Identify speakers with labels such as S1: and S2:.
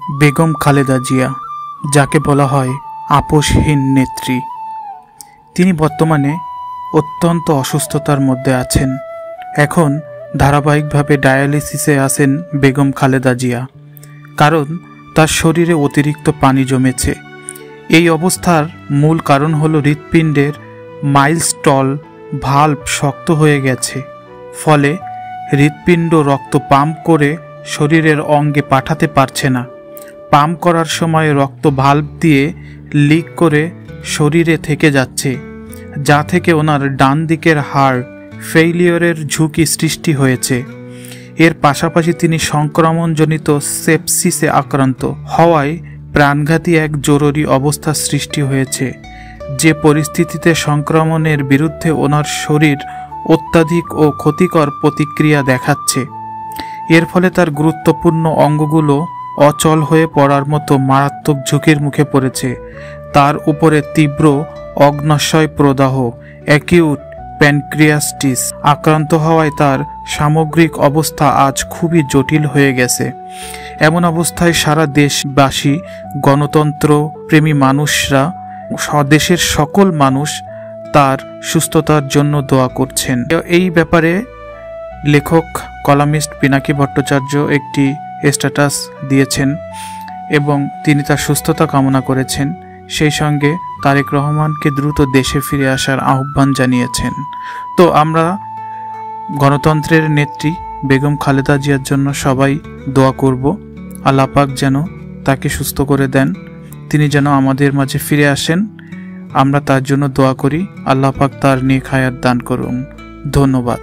S1: বেগম খালেদা জিয়া, যাকে বলা হয় আপোষহীন নেত্রী। তিনি বর্তমানে অত্যন্ত অসুস্থতার মধ্যে আছেন। এখন ধারাবাহিকভাবে ডায়ালিসিসে আছেন বেগম খালেদা জিয়া, কারণ তার শরীরে অতিরিক্ত পানি জমেছে। এই অবস্থার মূল কারণ হল হৃৎপিণ্ডের মাইলস্টল ভাল্ব শক্ত হয়ে গেছে, ফলে হৃৎপিণ্ড রক্ত পাম্প করে শরীরের অঙ্গে পাঠাতে পারছে না। পাম্প করার সময় রক্ত ভাল্ব দিয়ে লিক করে শরীরে থেকে যাচ্ছে, যা থেকে ওনার ডান দিকের হার্ট ফেইলিওরের ঝুঁকি সৃষ্টি হয়েছে। এর পাশাপাশি তিনি সংক্রমণজনিত সেপসিসে আক্রান্ত হওয়ায় প্রাণঘাতী এক জরুরি অবস্থা সৃষ্টি হয়েছে, যে পরিস্থিতিতে সংক্রমণের বিরুদ্ধে ওনার শরীর অত্যাধিক ও ক্ষতিকর প্রতিক্রিয়া দেখাচ্ছে। এর ফলে তার গুরুত্বপূর্ণ অঙ্গগুলো অচল হয়ে পড়ার মতো মারাত্মক ঝুঁকির মুখে পড়েছে। তার উপরে তীব্র অগ্ন্যাশয় প্রদাহ অ্যাকিউট প্যানক্রিয়াস্টিস আক্রান্ত হওয়ায় তার সামগ্রিক অবস্থা আজ খুবই জটিল হয়ে গেছে। এমন অবস্থায় সারা দেশবাসী, গণতন্ত্র প্রেমী মানুষরা, স্বদেশের সকল মানুষ তার সুস্থতার জন্য দোয়া করছেন। এই ব্যাপারে লেখক কলামিস্ট পিনাকি ভট্টাচার্য একটি স্ট্যাটাস দিয়েছেন এবং তিনি তার সুস্থতা কামনা করেছেন। সেই সঙ্গে তারেক রহমানকে দ্রুত দেশে ফিরে আসার আহ্বান জানিয়েছেন। তো আমরা গণতন্ত্রের নেত্রী বেগম খালেদা জিয়ার জন্য সবাই দোয়া করব, আল্লাহ পাক যেন তাকে সুস্থ করে দেন, তিনি যেন আমাদের মাঝে ফিরে আসেন। আমরা তার জন্য দোয়া করি, আল্লাহ পাক তার নেক হায়াত দান করুন। ধন্যবাদ।